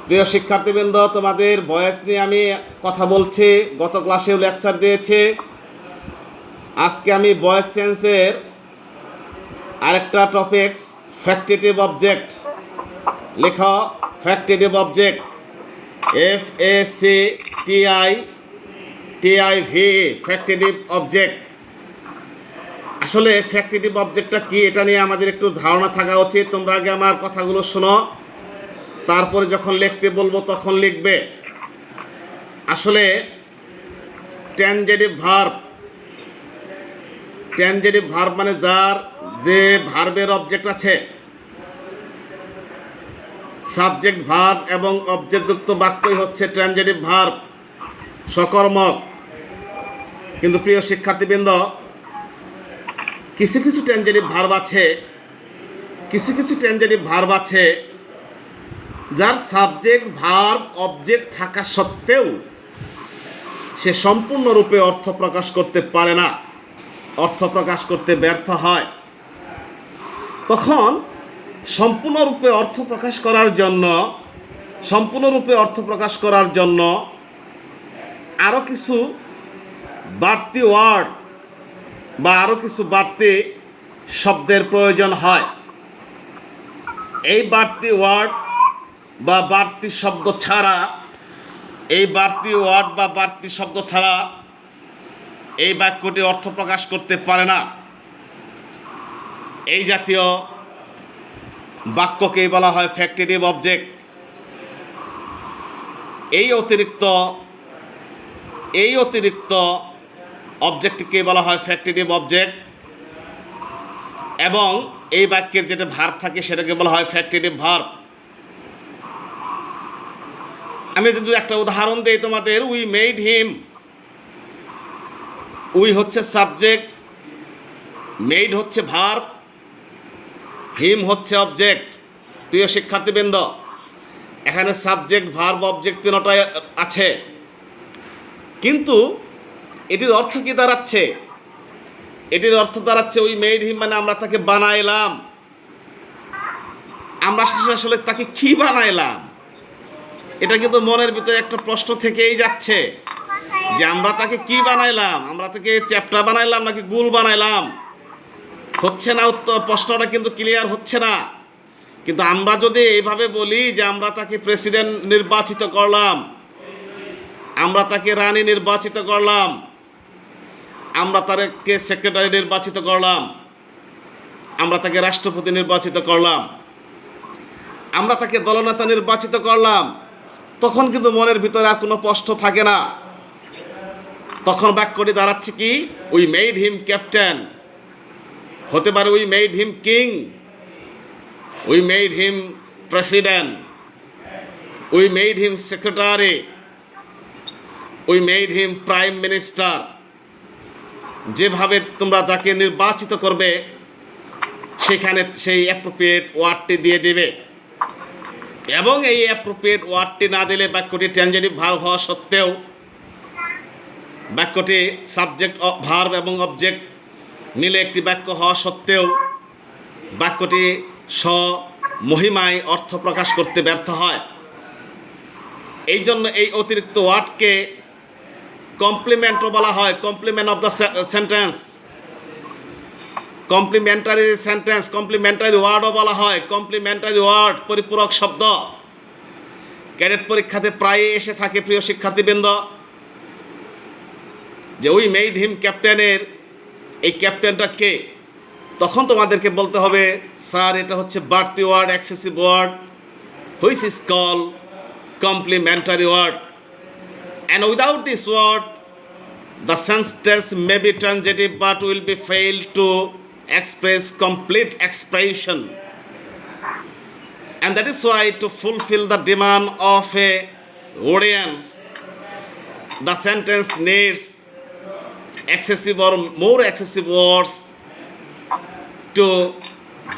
প্রিয় শিক্ষার্থীবৃন্দ, তোমাদের ভয়েস নিয়ে আমি কথা বলছি। গত ক্লাসেও লেকচার দিয়েছি। আজকে আমি ভয়েস চেঞ্জের আরেকটা টপিকস ফ্যাক্টিটিভ অবজেক্ট। লেখা factitive object, FACTIV, factitive object. আসলে ফ্যাক্টিটিভ অবজেক্টটা কি, এটা নিয়ে আমাদের একটু ধারণা থাকা উচিত। তোমরা আগে আমার কথাগুলো শোনো, তারপরে যখন লিখতে বলবো তখন লিখবে। আসলে ট্রানজিটিভ ভার্ব মানে যার যে ভার্বের অবজেক্ট আছে, সাবজেক্ট ভার্ব এবং অবজেক্টযুক্ত বাক্যই হচ্ছে ট্রানজিটিভ ভার্ব, সকর্মক। কিন্তু প্রিয় শিক্ষার্থীবৃন্দ, কিছু কিছু ট্রানজিটিভ ভার্ব আছে যার সাবজেক্ট ভার্ব অবজেক্ট থাকা সত্ত্বেও সে সম্পূর্ণরূপে অর্থ প্রকাশ করতে পারে না, অর্থ প্রকাশ করতে ব্যর্থ হয়। তখন সম্পূর্ণরূপে অর্থ প্রকাশ করার জন্য আরও কিছু বাড়তি ওয়ার্ড বা আরও কিছু বাড়তি শব্দের প্রয়োজন হয়। এই বাড়তি ওয়ার্ড বা বাড়তি শব্দ ছাড়া এই বাক্যটি অর্থ প্রকাশ করতে পারে না। এই জাতীয় বাক্যকেই বলা হয় ফ্যাক্টিটিভ অবজেক্ট। এই অতিরিক্ত অবজেক্টকে বলা হয় ফ্যাক্টিটিভ অবজেক্ট, এবং এই বাক্যের যেটা ভার্ব থাকে সেটাকে বলা হয় ফ্যাক্টিটিভ ভার্ব। আমি যদি একটা উদাহরণ দিই তোমাদের, উই মেড হিম। উই হচ্ছে সাবজেক্ট, মেড হচ্ছে ভার্ব, হিম হচ্ছে অবজেক্ট। প্রিয় শিক্ষার্থীবৃন্দ, এখানে সাবজেক্ট ভার্ব অবজেক্ট তিনটাই আছে, কিন্তু এটির অর্থ কি দাঁড়াচ্ছে? উই মেড হিম মানে আমরা তাকে বানাইলাম। আমরা আসলে তাকে কি বানাইলাম? এটা কিন্তু মনের ভিতরে একটা প্রশ্ন থেকেই যাচ্ছে যে আমরা তাকে কি বানাইলাম? আমরা তাকে চ্যাপ্টা বানাইলাম নাকি গুল বানাইলাম? হচ্ছে না, প্রশ্নটা কিন্তু ক্লিয়ার হচ্ছে না। কিন্তু আমরা যদি এইভাবে বলি যে আমরা তাকে প্রেসিডেন্ট নির্বাচিত করলাম, আমরা তাকে রানী নির্বাচিত করলাম, আমরা তাকে সেক্রেটারি নির্বাচিত করলাম, আমরা তাকে রাষ্ট্রপতি নির্বাচিত করলাম, আমরা তাকে দলনেতা নির্বাচিত করলাম, তখন কিন্তু মনের ভিতরে আর কোনো প্রশ্ন থাকে না। তখন বাক্যটি দাঁড়াচ্ছে কি? We made him captain. হতে পারে we made him king, we made him president, we made him secretary, we made him prime minister. যেভাবে তোমরা যাকে নির্বাচিত করবে সেখানে সেই অ্যাপ্রোপ্রিয়েট ওয়ার্ডটি দিয়ে দেবে, এবং এই অ্যাপ্রোপ্রিয়েট ওয়ার্ডটি না দিলে বাক্যটি ট্রানজিটিভ ভার্ব হওয়া সত্ত্বেও, বাক্যটি সাবজেক্ট ভার্ব এবং অবজেক্ট মিলে একটি বাক্য হওয়া সত্ত্বেও বাক্যটি স্বমহিমায় অর্থ প্রকাশ করতে ব্যর্থ হয়। এই জন্য এই অতিরিক্ত ওয়ার্ডকে কমপ্লিমেন্টও বলা হয়, complement of the sentence, complementary ওয়ার্ডও বলা হয়। কমপ্লিমেন্টারি ওয়ার্ড পরিপূরক শব্দ ক্যাডেট পরীক্ষাতে প্রায়ই এসে থাকে। প্রিয় শিক্ষার্থীবৃন্দ, যে উই মেড হিম ক্যাপ্টেনের এই ক্যাপ্টেনটা কে? তখন তোমাদেরকে বলতে হবে, স্যার এটা হচ্ছে বাড়তি word, excessive word, which is call complementary word, and without this word the sentence may be transitive but will be failed to express complete expression, and that is why to fulfill the demand of a audience the sentence needs excessive or more excessive words to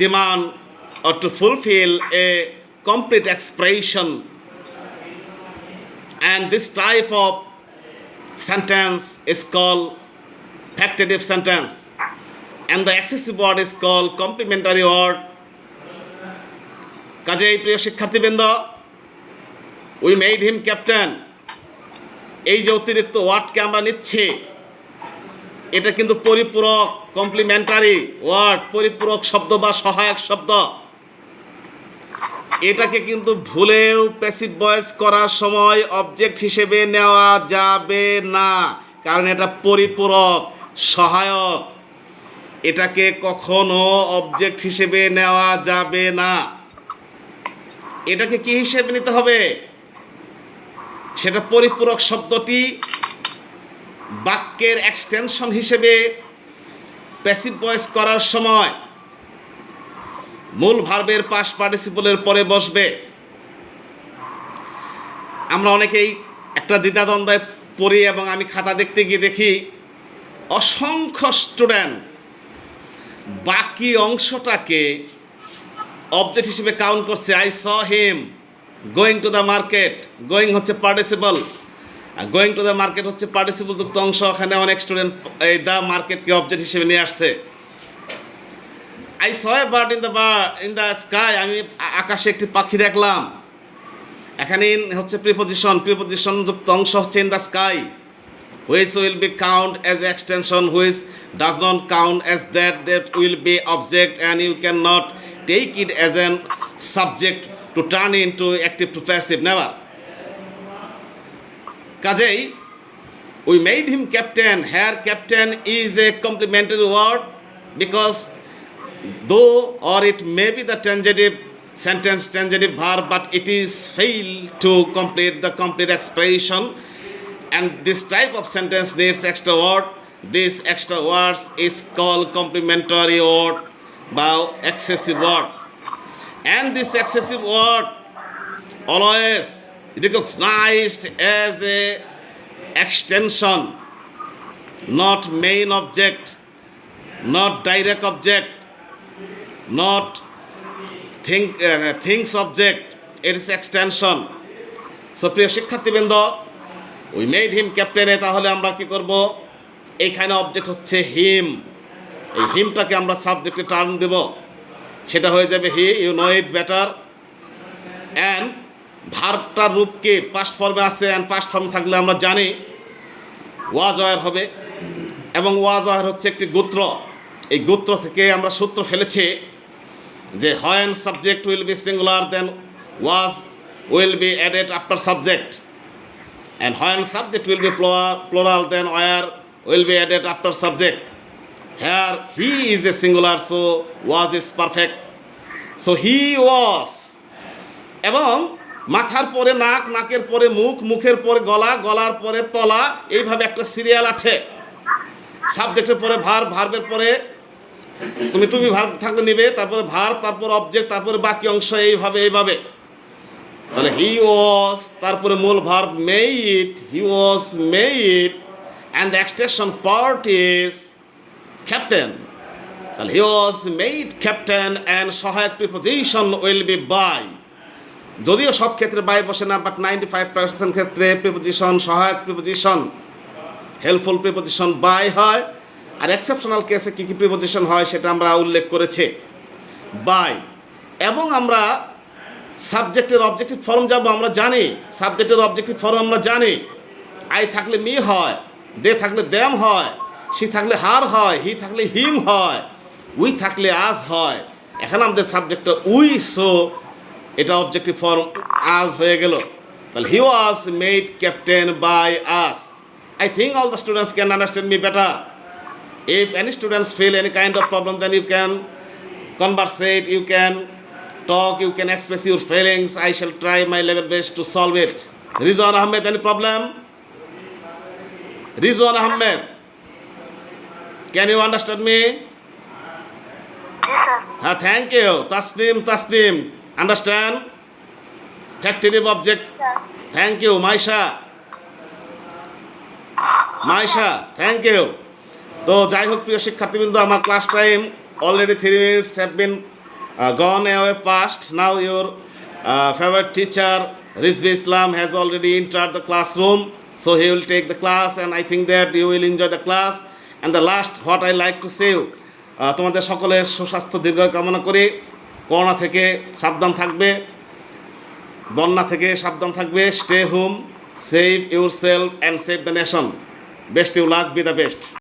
demand or to fulfill a complete expression. And this type of sentence is called factitive sentence, and the excessive word is called complementary word. কাজেই প্রিয় শিক্ষার্থীবৃন্দ, we made him captain, এই যে অতিরিক্ত ওয়ার্ডকে আমরা নিচ্ছি, এটা কিন্তু পরিপূরক কমপ্লিমেন্টারি ওয়ার্ড, পরিপূরক শব্দ বা সহায়ক শব্দ। এটাকে কিন্তু ভুলেও প্যাসিভ ভয়েস করার সময় অবজেক্ট হিসেবে নেওয়া যাবে না, কারণ এটা পরিপূরক সহায়ক। এটাকে কখনো অবজেক্ট হিসেবে নেওয়া যাবে না। এটাকে কি হিসেবে নিতে হবে? সেটা পরিপূরক শব্দটি বাক্যের এক্সটেনশন হিসেবে প্যাসিভ ভয়েস করার সময় মূল ভার্বের পাস্ট পার্টিসিপলের পরে বসবে। আমরা অনেকেই একটা দ্বিধাদ্বন্দ্বে পড়ি, এবং আমি খাতা দেখতে গিয়ে দেখি অসংখ্য স্টুডেন্ট বাকি অংশটাকে অবজেক্ট হিসেবে কাউন্ট করছে। I saw him going to the market, going হচ্ছে পার্টিসিপল, আর গোয়িং টু দ্য মার্কেট হচ্ছে পার্টিসিপল যুক্ত অংশ। ওখানে অনেক স্টুডেন্ট এই দ্য মার্কেটকে অবজেক্ট হিসেবে নিয়ে আসছে। I saw a bird in the sky, আমি আকাশে একটি পাখি দেখলাম। এখানে ইন হচ্ছে প্রিপোজিশন যুক্ত অংশ হচ্ছে in the sky, which will be count as extension, which does not count as that will be object, and you can not take it as an subject to turn into active to passive, never. কাজেই we made him captain, here captain is a complementary word because though or it may be the transitive verb, but it is fail to complete the complete expression, and this type of sentence needs extra word. This extra words is called complementary word by excessive word, and this excessive word always recognized as a extension, not main object, not direct object, not things object, it is extension. So প্রিয় শিক্ষার্থীবৃন্দ, we made হিম ক্যাপ্টেনে তাহলে আমরা কি করব? এইখানে object হচ্ছে হিম, এই হিমটাকে আমরা সাবজেক্টে টার্ন দেব, সেটা হয়ে যাবে he, you know it better. And ভার্বটার রূপ কি? পাস্ট ফর্মে আছে, অ্যান্ড পাস্ট ফর্ম থাকলে আমরা জানি ওয়াজ ওয়ার হবে, এবং ওয়াজ ওয়ার হচ্ছে একটি গোত্র। এই গোত্র থেকে আমরা সূত্র ফেলেছি যে when subject will be singular then was will be added after subject, and when subject will be plural then where will be added after subject. Here he is a singular, so was is perfect, so he was। এবং মাথার পরে নাক, নাকের পরে মুখ, মুখের পরে গলা, গলার পরে তলা, এইভাবে একটা সিরিয়াল আছে। সাবজেক্টের পরে ভার্ব, ভার্বের পরে তুমি টু বি ভার্ব থাকলে নিবে, তারপরে ভার্ব, তারপর অবজেক্ট, তারপরে বাকি অংশ, এইভাবে। তাহলে হি ওয়াজ, তারপরে মূল verb made, he was made, and the extension part is captain. তাহলে he was made captain, and সহায়ক প্রিপোজিশন উইল বি বাই। যদিও সব ক্ষেত্রে বাই বসে না, বাট 95% ক্ষেত্রে প্রিপোজিশন, সহায়ক প্রিপোজিশন, হেল্পফুল প্রিপোজিশন বাই হয়। আর এক্সেপশনাল কেসে কী কী প্রিপোজিশন হয় সেটা আমরা উল্লেখ করেছি, বাই। এবং আমরা সাবজেক্টের অবজেক্টিভ ফর্ম যাব, আমরা জানি সাবজেক্টের অবজেক্টিভ ফর্ম আমরা জানি। আই থাকলে মি হয়, দে থাকলে দেম হয়, সি থাকলে হার হয়, হি থাকলে হিম হয়, উই থাকলে আজ হয়। এখানে আমাদের সাবজেক্টটা উই, সো এটা অবজেক্টিভ ফর্ম আজ হয়ে গেল। তাহলে he was made captain by us. I think all the students can understand me better. If any students feel any kind of problem, then you can conversate, you can talk, you can express your feelings. I shall try my level best to solve it. Rizwan Ahmed, any problem? Rizwan Ahmed, can you understand me? Yes, sir. Thank you. Tasnim, understand? Factive object. Sir. Thank you. Maisha, thank you. তো যাই হোক প্রিয় শিক্ষার্থীবৃন্দ, আমার class time already 3 minutes have been gone away past. Now your favorite teacher Rizvi Islam has already entered the classroom, so he will take the class, and I think that you will enjoy the class. And the last what I like to say, তোমাদের সকলের সুস্বাস্থ্য দীর্ঘ কামনা করি, corona থেকে সাবধান থাকবে, বন্যা থেকে সাবধান থাকবে, stay home, save yourself and save the nation. Best you luck, be the best.